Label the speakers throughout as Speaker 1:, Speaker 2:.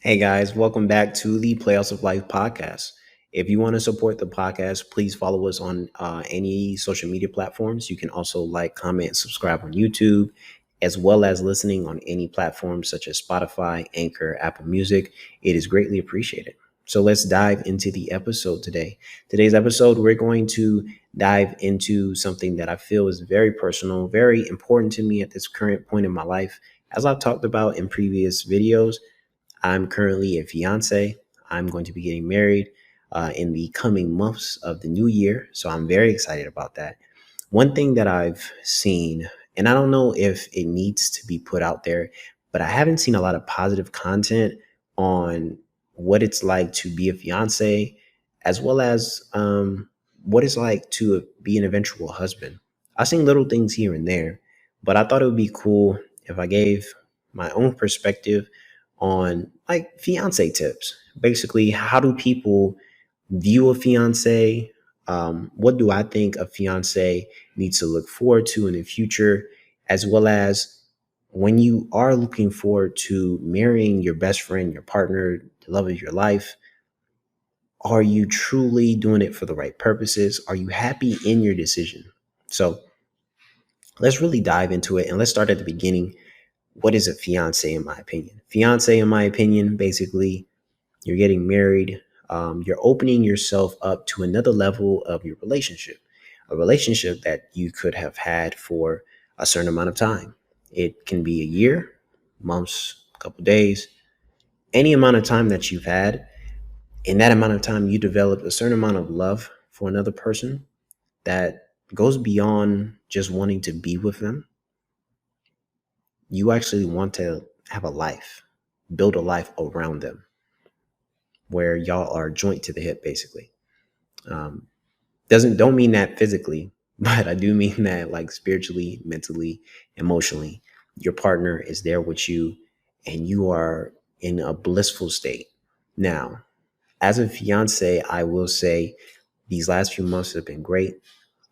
Speaker 1: Hey guys, welcome back to the Playoffs of Life podcast. If you want to support the podcast, please follow us on any social media platforms. You can also like, comment, and subscribe on YouTube, as well as listening on any platforms such as Spotify, Anchor, Apple Music. It is greatly appreciated. So let's dive into the episode today. Today's episode, we're going to dive into something that I feel is very personal, very important to me at this current point in my life. As I've talked about in previous videos, I'm currently a fiance. I'm going to be getting married in the coming months of the new year. So I'm very excited about that. One thing that I've seen, and I don't know if it needs to be put out there, but I haven't seen a lot of positive content on what it's like to be a fiance, as well as what it's like to be an eventual husband. I've seen little things here and there, but I thought it would be cool if I gave my own perspective on like fiance tips. Basically, how do people view a fiance? What do I think a fiance needs to look forward to in the future, as well as when you are looking forward to marrying your best friend, your partner, the love of your life? Are you truly doing it for the right purposes? Are you happy in your decision? So let's really dive into it and let's start at the beginning. What is a fiance, in my opinion? Fiance, in my opinion, basically you're getting married, you're opening yourself up to another level of your relationship, a relationship that you could have had for a certain amount of time. It can be a year, months, a couple days, any amount of time that you've had. In that amount of time, you develop a certain amount of love for another person that goes beyond just wanting to be with them. You actually want to have a life, build a life around them where y'all are joint to the hip, basically. Um, doesn't don't mean that physically, but I do mean that like spiritually, mentally, emotionally. Your partner is there with you, and you are in a blissful state. Now, as a fiance, I will say these last few months have been great.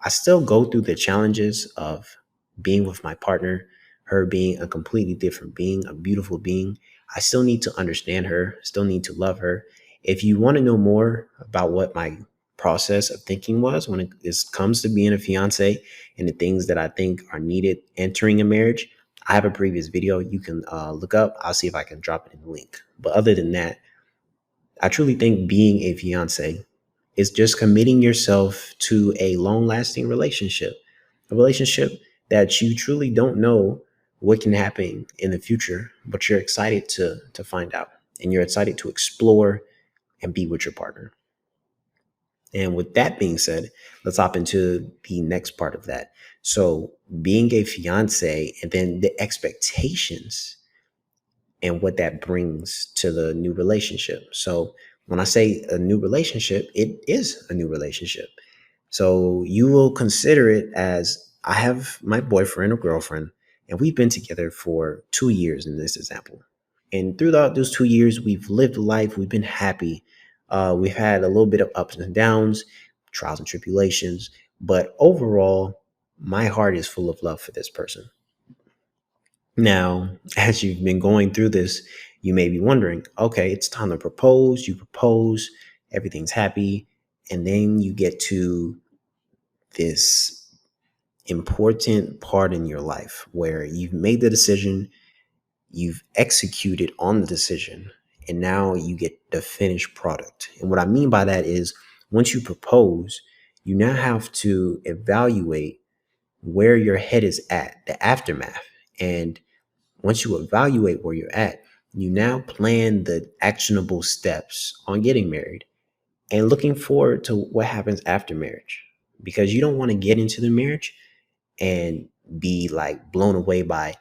Speaker 1: I still go through the challenges of being with my partner, her being a completely different being, a beautiful being. I still need to understand her, still need to love her. If you want to know more about what my process of thinking was when comes to being a fiance and the things that I think are needed entering a marriage, I have a previous video you can look up. I'll see if I can drop it in the link. But other than that, I truly think being a fiance is just committing yourself to a long lasting relationship, a relationship that you truly don't know what can happen in the future, but you're excited to find out and you're excited to explore and be with your partner. And with that being said, let's hop into the next part of that. So, being a fiance and then the expectations and what that brings to the new relationship. So, when I say a new relationship, it is a new relationship. So, you will consider it as I have my boyfriend or girlfriend, and we've been together for 2 years in this example. And throughout those 2 years, we've lived life, we've been happy. We've had a little bit of ups and downs, trials and tribulations, but overall, my heart is full of love for this person. Now, as you've been going through this, you may be wondering, okay, it's time to propose. You propose, everything's happy. And then you get to this important part in your life where you've made the decision, you've executed on the decision, and now you get the finished product. And what I mean by that is once you propose, you now have to evaluate where your head is at, the aftermath. And once you evaluate where you're at, you now plan the actionable steps on getting married and looking forward to what happens after marriage. Because you don't want to get into the marriage and be like blown away by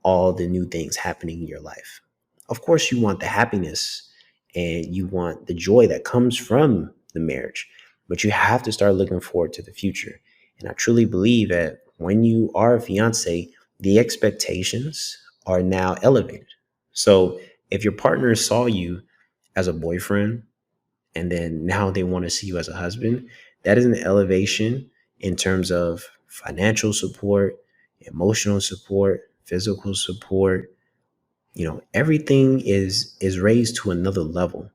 Speaker 1: all the new things happening in your life. Of course, you want the happiness and you want the joy that comes from the marriage, but you have to start looking forward to the future. And I truly believe that when you are a fiance, the expectations are now elevated. So if your partner saw you as a boyfriend and then now they want to see you as a husband, that is an elevation in terms of financial support, emotional support, physical support, Everything is raised to another level.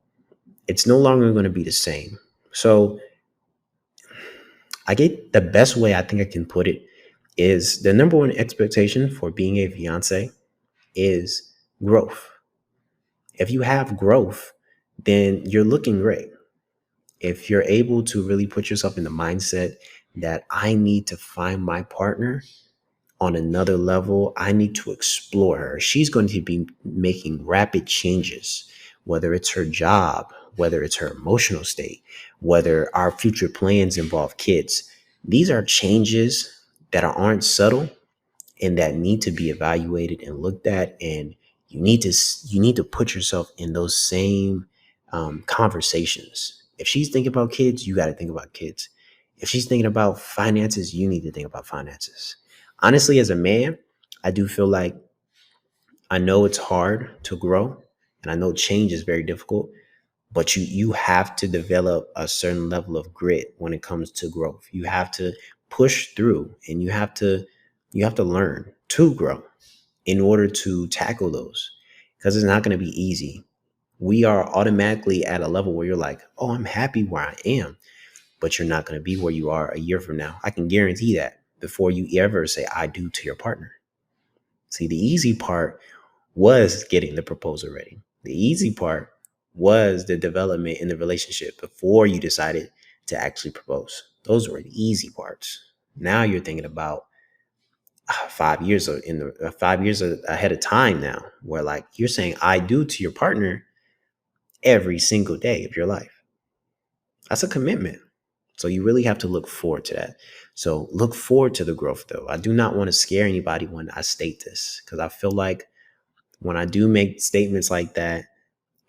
Speaker 1: It's no longer going to be the same. So I get the best way I think I can put it is the number one expectation for being a fiance is growth. If you have growth, then you're looking great. If you're able to really put yourself in the mindset that I need to find my partner on another level, I need to explore her. She's going to be making rapid changes, whether it's her job, whether it's her emotional state, whether our future plans involve kids. These are changes that aren't subtle and that need to be evaluated and looked at, and you need to put yourself in those same conversations. If she's thinking about kids, you got to think about kids. If she's thinking about finances, you need to think about finances. Honestly, as a man, I do feel like I know it's hard to grow, and I know change is very difficult, but you have to develop a certain level of grit when it comes to growth. You have to push through, and you have to learn to grow in order to tackle those, because it's not going to be easy. We are automatically at a level where you're like, oh, I'm happy where I am, but you're not going to be where you are a year from now. I can guarantee that before you ever say I do to your partner. See, the easy part was getting the proposal ready. The easy part was the development in the relationship before you decided to actually propose. Those were the easy parts. Now you're thinking about 5 years in the 5 years ahead of time now, where like you're saying I do to your partner every single day of your life. That's a commitment. So you really have to look forward to that. So look forward to the growth though. I do not want to scare anybody when I state this, because I feel like when I do make statements like that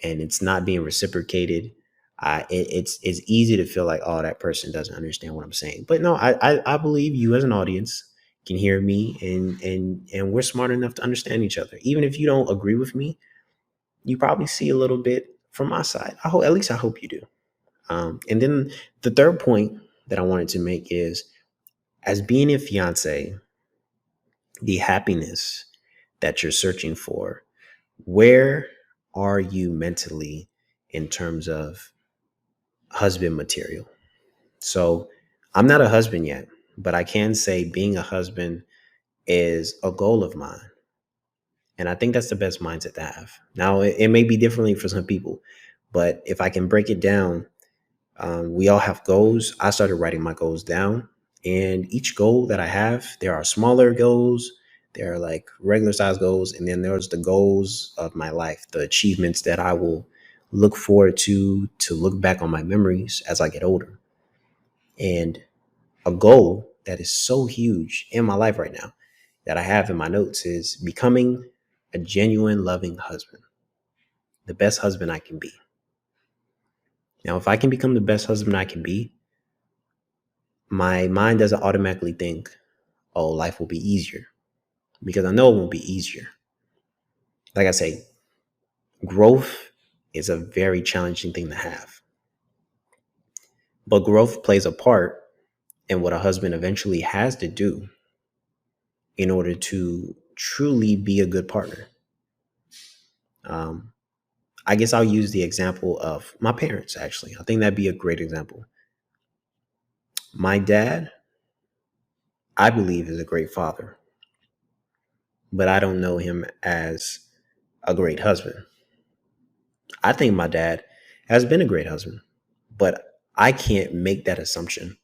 Speaker 1: and it's not being reciprocated, it's easy to feel like, oh, that person doesn't understand what I'm saying. But no, I believe you as an audience can hear me, and we're smart enough to understand each other. Even if you don't agree with me, you probably see a little bit from my side. I hope, at least I hope you do. And then the third point that I wanted to make is, as being a fiance, the happiness that you're searching for, where are you mentally in terms of husband material? So I'm not a husband yet, but I can say being a husband is a goal of mine. And I think that's the best mindset to have. Now, it may be differently for some people, but if I can break it down, we all have goals. I started writing my goals down, and each goal that I have, there are smaller goals, there are like regular size goals, and then there's the goals of my life, the achievements that I will look forward to look back on my memories as I get older. And a goal that is so huge in my life right now that I have in my notes is becoming a genuine, loving husband, the best husband I can be. Now, if I can become the best husband I can be, my mind doesn't automatically think, oh, life will be easier, because I know it won't be easier. Like I say, growth is a very challenging thing to have, but growth plays a part in what a husband eventually has to do in order to truly be a good partner. Um, I guess I'll use the example of my parents, actually. I think that'd be a great example. My dad, I believe, is a great father, but I don't know him as a great husband. I think my dad has been a great husband, but I can't make that assumption.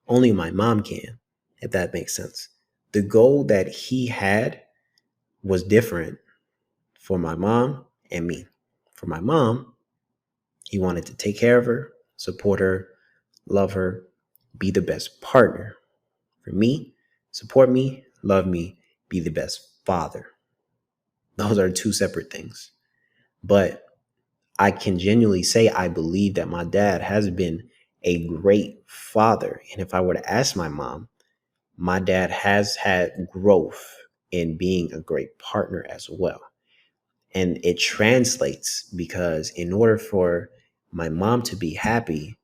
Speaker 1: Only my mom can, if that makes sense. The goal that he had was different for my mom and me. For my mom, he wanted to take care of her, support her, love her, be the best partner. For me, support me, love me, be the best father. Those are two separate things. But I can genuinely say I believe that my dad has been a great father. And if I were to ask my mom, my dad has had growth in being a great partner as well. And it translates because in order for my mom to be happy,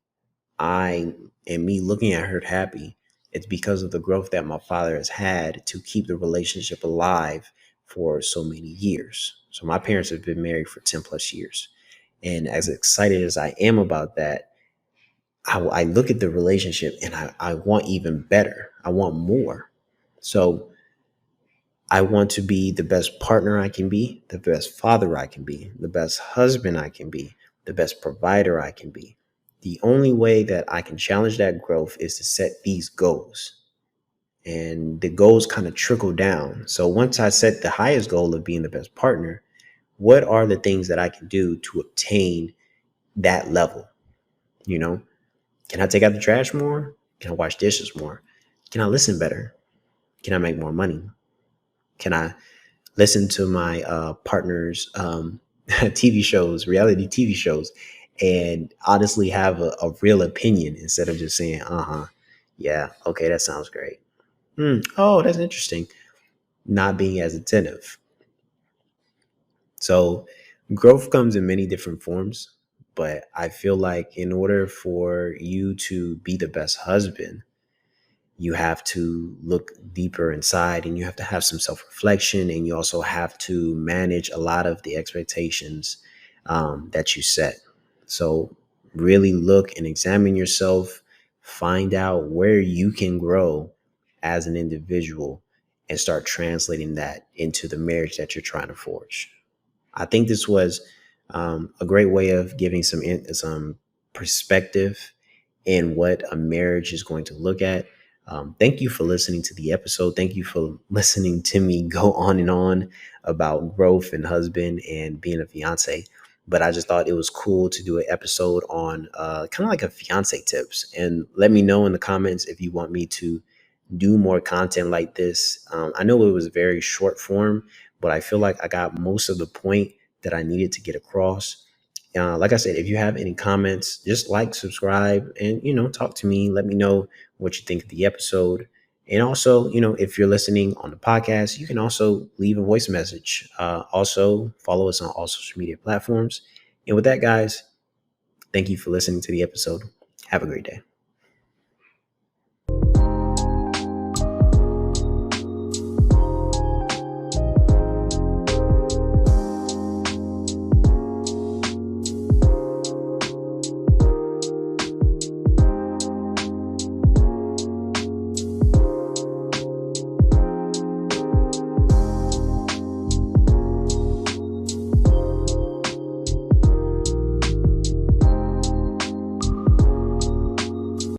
Speaker 1: I and me looking at her happy, it's because of the growth that my father has had to keep the relationship alive for so many years. So my parents have been married for 10 plus years. And as excited as I am about that, I look at the relationship and I want even better. I want more. So I want to be the best partner I can be, the best father I can be, the best husband I can be, the best provider I can be. The only way that I can challenge that growth is to set these goals. And the goals kind of trickle down. So once I set the highest goal of being the best partner, what are the things that I can do to obtain that level? You know, can I take out the trash more? Can I wash dishes more? Can I listen better? Can I make more money? Can I listen to my partner's TV shows, reality TV shows, and honestly have a real opinion instead of just saying, yeah, okay, that sounds great. Oh, that's interesting. Not being as attentive. So growth comes in many different forms, but I feel like in order for you to be the best husband, you have to look deeper inside and you have to have some self-reflection, and you also have to manage a lot of the expectations that you set. So really look and examine yourself, find out where you can grow as an individual, and start translating that into the marriage that you're trying to forge. I think this was a great way of giving some perspective in what a marriage is going to look at. Thank you for listening to the episode. Thank you for listening to me go on and on about growth and husband and being a fiance. But I just thought it was cool to do an episode on kind of like a fiance tips. And let me know in the comments if you want me to do more content like this. I know it was very short form, but I feel like I got most of the point that I needed to get across. Like I said, if you have any comments, just like, subscribe, and talk to me. Let me know what you think of the episode. And also, if you're listening on the podcast, you can also leave a voice message. Also, follow us on all social media platforms. And with that, guys, thank you for listening to the episode. Have a great day.